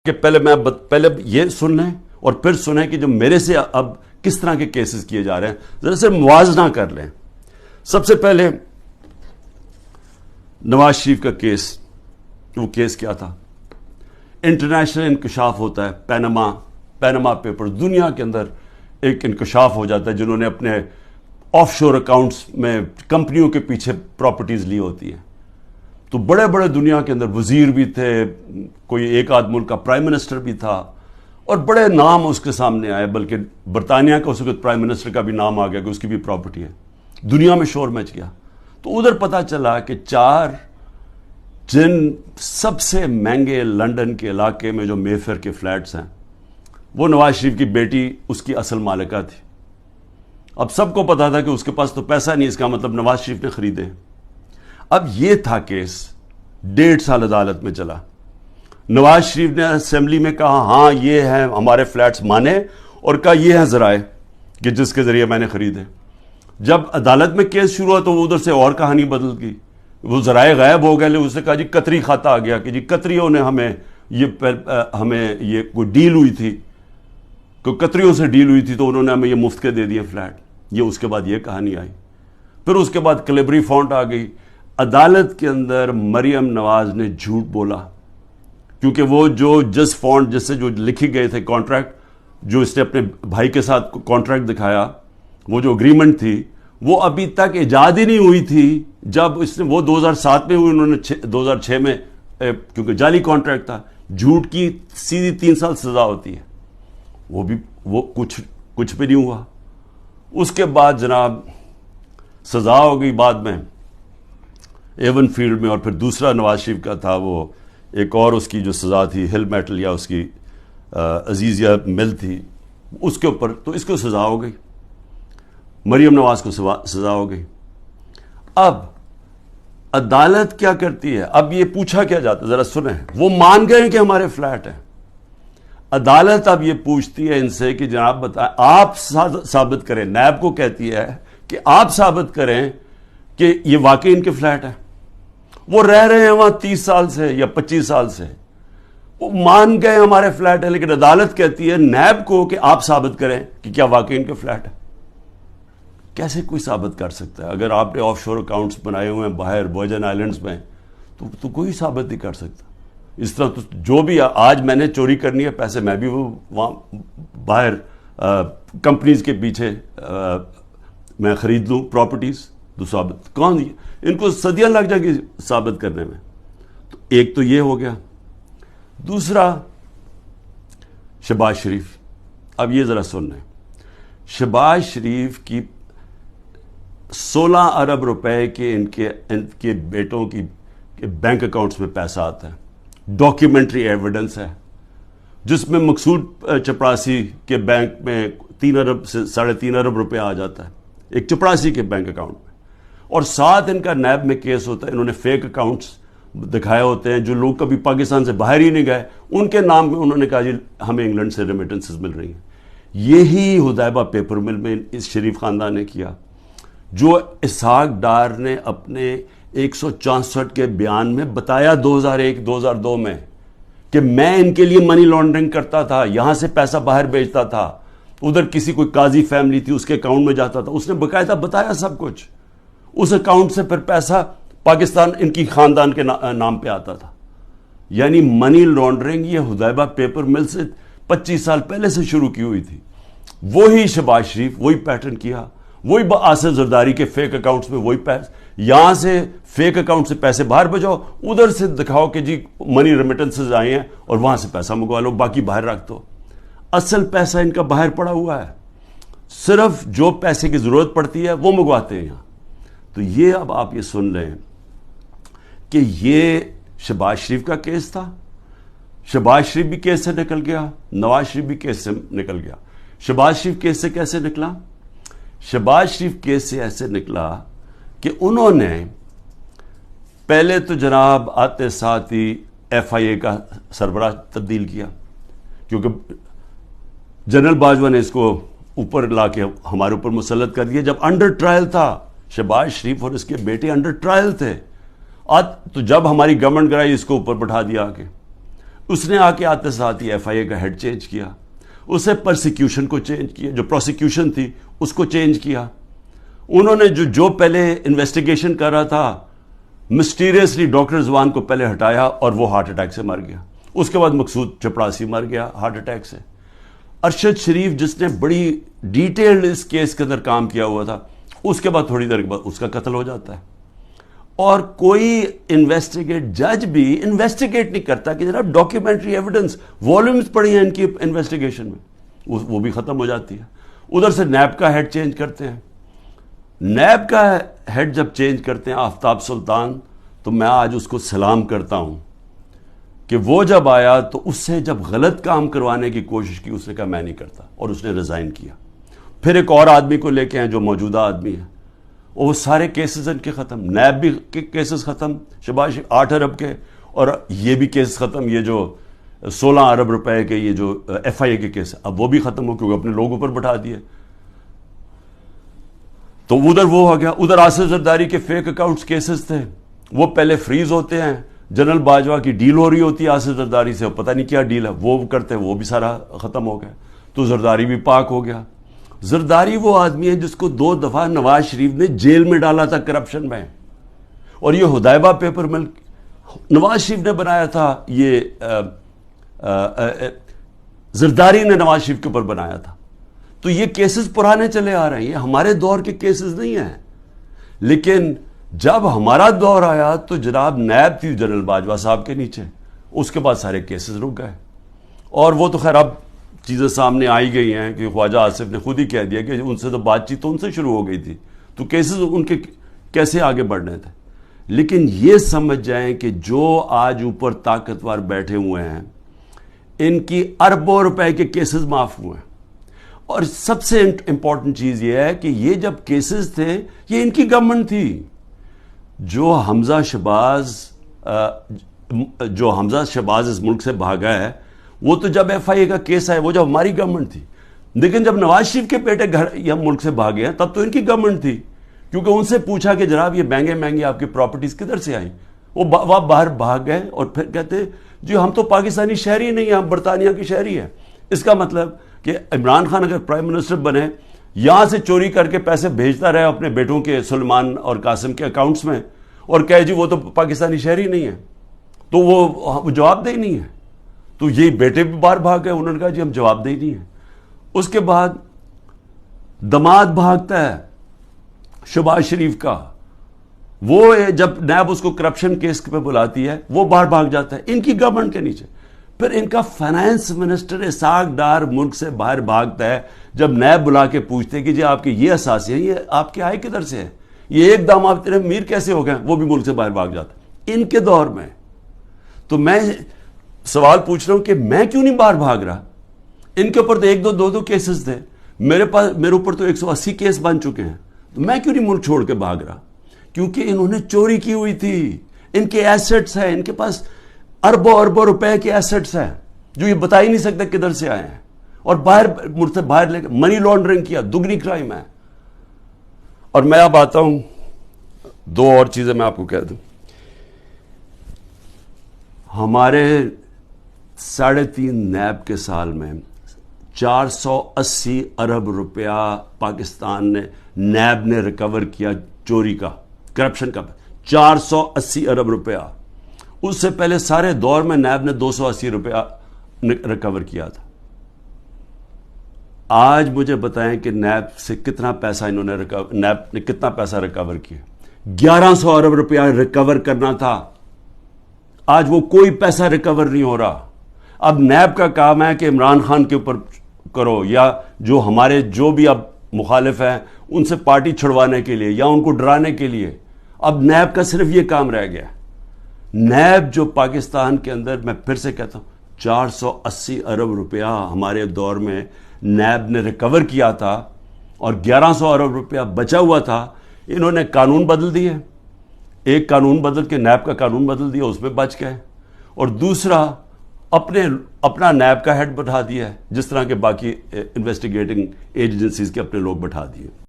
کہ پہلے یہ سن لیں اور پھر سنیں کہ جو میرے سے اب کس طرح کے کیسز کیے جا رہے ہیں، ذرا سے موازنہ کر لیں۔ سب سے پہلے نواز شریف کا کیس، وہ کیس کیا تھا؟ انٹرنیشنل انکشاف ہوتا ہے، پیناما پیپر، دنیا کے اندر ایک انکشاف ہو جاتا ہے جنہوں نے اپنے آف شور اکاؤنٹس میں کمپنیوں کے پیچھے پراپرٹیز لی ہوتی ہیں۔ تو بڑے بڑے دنیا کے اندر وزیر بھی تھے، کوئی ایک آدھ ملک کا پرائم منسٹر بھی تھا، اور بڑے نام اس کے سامنے آئے، بلکہ برطانیہ کا اس وقت پرائم منسٹر کا بھی نام آ گیا کہ اس کی بھی پراپرٹی ہے۔ دنیا میں شور مچ گیا۔ تو ادھر پتہ چلا کہ جن سب سے مہنگے لنڈن کے علاقے میں جو مے فیئر کے فلیٹس ہیں، وہ نواز شریف کی بیٹی اس کی اصل مالکہ تھی۔ اب سب کو پتا تھا کہ اس کے پاس تو پیسہ نہیں، اس کا مطلب نواز شریف نے خریدے۔ اب یہ تھا کیس، 1.5 سال عدالت میں چلا۔ نواز شریف نے اسمبلی میں کہا ہاں یہ ہیں ہمارے فلیٹس مانے، اور کہا یہ ہیں ذرائع کہ جس کے ذریعے میں نے خریدے۔ جب عدالت میں کیس شروع ہوا تو وہ ادھر سے اور کہانی بدل گئی، وہ ذرائع غائب ہو گئے۔ اس نے کہا جی قطری کھاتا آ گیا کہ جی قطریوں نے ہمیں یہ کوئی ڈیل ہوئی تھی، کوئی قطریوں سے ڈیل ہوئی تھی تو انہوں نے ہمیں یہ مفت کے دے دیے فلیٹ۔ یہ اس کے بعد یہ کہانی آئی۔ پھر اس کے بعد کلیبری فونٹ آ گئی۔ عدالت کے اندر مریم نواز نے جھوٹ بولا، کیونکہ وہ جو جس فونٹ جس سے جو لکھی گئے تھے کانٹریکٹ، جو اس نے اپنے بھائی کے ساتھ کانٹریکٹ دکھایا، وہ جو اگریمنٹ تھی وہ ابھی تک ایجاد ہی نہیں ہوئی تھی۔ جب اس نے وہ 2007 میں ہوئی، انہوں نے 2006 میں، کیونکہ جعلی کانٹریکٹ تھا، جھوٹ کی سیدھی 3 سال سزا ہوتی ہے، وہ کچھ بھی نہیں ہوا۔ اس کے بعد جناب سزا ہو گئی بعد میں ایون فیلڈ میں، اور پھر دوسرا نواز شریف کا تھا، وہ ایک اور اس کی جو سزا تھی ہل میٹل یا اس کی عزیزیہ مل تھی، اس کے اوپر تو اس کو سزا ہو گئی، مریم نواز کو سزا ہو گئی۔ اب عدالت کیا کرتی ہے؟ اب یہ پوچھا کیا جاتا ہے، ذرا سنیں۔ وہ مان گئے کہ ہمارے فلیٹ ہیں۔ عدالت اب یہ پوچھتی ہے ان سے کہ جناب بتائیں، آپ ثابت کریں، نیب کو کہتی ہے کہ آپ ثابت کریں کہ یہ واقعی ان کے فلیٹ ہے۔ وہ رہ رہے ہیں وہاں 30 سال سے یا 25 سال سے، وہ مان گئے ہمارے فلیٹ ہے، لیکن عدالت کہتی ہے نیب کو کہ آپ ثابت کریں کہ کیا واقعی ان کے فلیٹ ہے۔ کیسے کوئی ثابت کر سکتا ہے؟ اگر آپ نے آف شور اکاؤنٹس بنائے ہوئے ہیں باہر ورجن آئلینڈز میں تو کوئی ثابت نہیں کر سکتا۔ اس طرح تو جو بھی آج میں نے چوری کرنی ہے پیسے، میں بھی وہ وہاں باہر کمپنیز کے پیچھے میں خرید لوں پراپرٹیز، تو ثابت کون؟ ان کو صدیاں لگ جائیں گی ثابت کرنے میں۔ تو ایک تو یہ ہو گیا۔ دوسرا شہباز شریف، اب یہ ذرا سن لیں۔ شہباز شریف کی 16 ارب روپے کے ان کے بیٹوں کی بینک اکاؤنٹس میں پیسہ آتا ہے، ڈاکیومنٹری ایویڈنس ہے، جس میں مقصود چپراسی کے بینک میں 3 ارب سے 3.5 ارب روپے آ جاتا ہے ایک چپراسی کے بینک اکاؤنٹ میں، اور ساتھ ان کا نیب میں کیس ہوتا ہے۔ انہوں نے فیک اکاؤنٹس دکھائے ہوتے ہیں، جو لوگ کبھی پاکستان سے باہر ہی نہیں گئے، ان کے نام میں انہوں نے کہا جی ہمیں انگلینڈ سے ریمیٹنسز مل رہی ہیں۔ یہی حدیبہ پیپر مل میں اس شریف خاندان نے کیا، جو اسحاق ڈار نے اپنے 164 کے بیان میں بتایا 2001-2002 میں کہ میں ان کے لیے منی لانڈرنگ کرتا تھا، یہاں سے پیسہ باہر بھیجتا تھا، ادھر کسی کوئی قاضی فیملی تھی اس کے اکاؤنٹ میں جاتا تھا، اس نے باقاعدہ بتایا سب کچھ۔ اس اکاؤنٹ سے پھر پیسہ پاکستان ان کی خاندان کے نام پہ آتا تھا۔ یعنی منی لانڈرنگ یہ حدیبہ پیپر مل سے 25 سال پہلے سے شروع کی ہوئی تھی۔ وہی شہباز شریف وہی پیٹرن کیا، وہی آصف زرداری کے فیک اکاؤنٹس میں وہی پیسے، یہاں سے فیک اکاؤنٹ سے پیسے باہر بھیجو، ادھر سے دکھاؤ کہ جی منی ریمیٹنسز آئے ہیں اور وہاں سے پیسہ منگوا لو، باقی باہر رکھ دو۔ اصل پیسہ ان کا باہر پڑا ہوا ہے، صرف جو پیسے کی ضرورت پڑتی ہے وہ منگواتے ہیں یہاں۔ تو یہ اب آپ یہ سن لیں کہ یہ شہباز شریف کا کیس تھا۔ شہباز شریف بھی کیس سے نکل گیا، نواز شریف بھی کیس سے نکل گیا۔ شہباز شریف کیس سے کیسے نکلا؟ شہباز شریف کیس سے ایسے نکلا کہ انہوں نے پہلے تو جناب آتے ساتھ ہی ایف آئی اے کا سربراہ تبدیل کیا، کیونکہ جنرل باجوہ نے اس کو اوپر لا کے ہمارے اوپر مسلط کر دیا۔ جب انڈر ٹرائل تھا، شہباز شریف اور اس کے بیٹے انڈر ٹرائل تھے، تو جب ہماری گورنمنٹ گرائی اس کو اوپر بٹھا دیا آگے۔ اس نے آ کے آتے ساتھ ہی ایف آئی اے کا ہیڈ چینج کیا، اسے پرسیکیوشن کو چینج کیا، جو پروسیکیوشن تھی اس کو چینج کیا. انہوں نے جو پہلے انویسٹیگیشن کر رہا تھا، مسٹیریسلی ڈاکٹر رضوان کو پہلے ہٹایا اور وہ ہارٹ اٹیک سے مر گیا. اس کے بعد مقصود چپڑاسی مر گیا ہارٹ اٹیک سے. ارشد شریف جس نے بڑی ڈیٹیلڈ اس کیس کے اندر کام کیا ہوا تھا، اس کے بعد تھوڑی دیر کے بعد اس کا قتل ہو جاتا ہے. اور کوئی جج بھی انویسٹیگیٹ نہیں کرتا کہ جناب ڈاکیومنٹری ایویڈنس والیومز پڑی ہیں ان کی انویسٹیگیشن میں، وہ بھی ختم ہو جاتی ہے. ادھر سے نیب کا ہیڈ چینج کرتے ہیں. نیب کا ہیڈ جب چینج کرتے ہیں آفتاب سلطان، تو میں آج اس کو سلام کرتا ہوں کہ وہ جب آیا تو اس سے جب غلط کام کروانے کی کوشش کی، اس نے کہا میں نہیں کرتا، اور اس نے ریزائن کیا. پھر ایک اور آدمی کو لے کے آئے جو موجودہ آدمی ہے، اور وہ سارے کیسز ان کے ختم. نیب بھی کیسز ختم شہباز شریف 8 ارب کے، اور یہ بھی کیس ختم. یہ جو 16 ارب روپے کے یہ جو ایف آئی اے کے کیس، اب وہ بھی ختم ہو کیونکہ اپنے لوگوں پر بٹھا دیے. تو ادھر وہ ہو گیا. ادھر آصف زرداری کے فیک اکاؤنٹس کیسز تھے، وہ پہلے فریز ہوتے ہیں. جنرل باجوہ کی ڈیل ہو رہی ہوتی ہے آصف زرداری سے، پتہ نہیں کیا ڈیل ہے، وہ کرتے ہیں، وہ بھی سارا ختم ہو گیا. تو زرداری بھی پاک ہو گیا. زرداری وہ آدمی ہے جس کو 2 دفعہ نواز شریف نے جیل میں ڈالا تھا کرپشن میں، اور یہ ہدایبہ پیپر مل نواز شریف نے بنایا تھا. یہ زرداری نے نواز شریف کے اوپر بنایا تھا. تو یہ کیسز پرانے چلے آ رہے ہیں، یہ ہمارے دور کے کیسز نہیں ہیں. لیکن جب ہمارا دور آیا تو جناب نیب تھی جنرل باجوہ صاحب کے نیچے، اس کے بعد سارے کیسز رک گئے. اور وہ تو خیر اب چیزیں سامنے آئی گئی ہیں کہ خواجہ آصف نے خود ہی کہہ دیا کہ ان سے تو بات چیت تو ان سے شروع ہو گئی تھی، تو کیسز ان کے کیسے آگے بڑھنے تھے. لیکن یہ سمجھ جائیں کہ جو آج اوپر طاقتور بیٹھے ہوئے ہیں، ان کی اربوں روپے کے کیسز معاف ہوئے ہیں. اور سب سے امپورٹنٹ چیز یہ ہے کہ یہ جب کیسز تھے یہ ان کی گورنمنٹ تھی. جو حمزہ شہباز اس ملک سے بھاگا ہے، وہ تو جب ایف آئی اے کا کیس آئے وہ جب ہماری گورنمنٹ تھی. لیکن جب نواز شریف کے بیٹے گھر یا ملک سے بھاگے ہیں تب تو ان کی گورنمنٹ تھی، کیونکہ ان سے پوچھا کہ جناب یہ مہنگے آپ کی پراپرٹیز کدھر سے آئیں. وہ باہر بھاگ گئے اور پھر کہتے جی ہم تو پاکستانی شہری نہیں ہیں، ہم برطانیہ کی شہری ہیں. اس کا مطلب کہ عمران خان اگر پرائم منسٹر بنے، یہاں سے چوری کر کے پیسے بھیجتا رہے اپنے بیٹوں کے سلمان اور قاسم کے اکاؤنٹس میں، اور کہے جی وہ تو پاکستانی شہری نہیں ہے، تو وہ جواب دہ نہیں ہے. تو یہ بیٹے بھی باہر بھاگ گئے، انہوں نے کہا جی ہم جواب دہ نہیں ہیں. اس کے بعد دماد بھاگتا ہے شہباز شریف کا، وہ جب نیب اس کو کرپشن کیس پہ بلاتی ہے وہ باہر بھاگ جاتا ہے ان کی گورنمنٹ کے نیچے. پھر ان کا فائنانس منسٹر اسحاق ڈار ملک سے باہر بھاگتا ہے جب نیب بلا کے پوچھتے ہیں کہ جی آپ کے یہ اثاثے ہیں، یہ آپ کے آئے کدھر سے ہیں، یہ ایک دم آپ تیرے امیر کیسے ہو گئے، وہ بھی ملک سے باہر بھاگ جاتا ہے ان کے دور میں. تو میں سوال پوچھ رہا ہوں کہ میں کیوں نہیں باہر بھاگ رہا. ان کے اوپر تو دو کیسز تھے، میرے اوپر تو 180 کیس بن چکے ہیں. تو میں کیوں نہیں ملک چھوڑ کے بھاگ رہا؟ کیونکہ انہوں نے چوری کی ہوئی تھی. ان کے ایسٹس ہیں، ان کے پاس اربوں روپے کے ایسٹس ہیں جو یہ بتا ہی نہیں سکتے کدھر سے آئے ہیں، اور ملک سے باہر لے کے منی لانڈرنگ کیا، دگنی کرائم ہے. اور میں اب آتا ہوں 2 اور چیزیں میں آپ کو کہہ دوں. ہمارے 3.5 نیب کے سال میں 480 ارب روپیہ پاکستان نے نیب نے ریکور کیا چوری کا، کرپشن کا. 480 ارب روپیہ. اس سے پہلے سارے دور میں نیب نے 280 روپیہ ریکور کیا تھا. آج مجھے بتائیں کہ نیب سے کتنا پیسہ نیب نے کتنا پیسہ ریکور کیا. 1100 ارب روپیہ ریکور کرنا تھا، آج وہ کوئی پیسہ ریکور نہیں ہو رہا. اب نیب کا کام ہے کہ عمران خان کے اوپر کرو، یا جو ہمارے جو بھی اب مخالف ہیں ان سے پارٹی چھڑوانے کے لیے یا ان کو ڈرانے کے لیے. اب نیب کا صرف یہ کام رہ گیا. نیب جو پاکستان کے اندر، میں پھر سے کہتا ہوں، 480 ارب روپیہ ہمارے دور میں نیب نے ریکور کیا تھا، اور 1100 ارب روپیہ بچا ہوا تھا. انہوں نے قانون بدل دیے، ایک قانون بدل کے نیب کا قانون بدل دیا، اس میں بچ گئے. اور دوسرا اپنا نیب کا ہیڈ بٹھا دیا ہے، جس طرح کے باقی انویسٹیگیٹنگ ایجنسیز کے اپنے لوگ بٹھا دیے.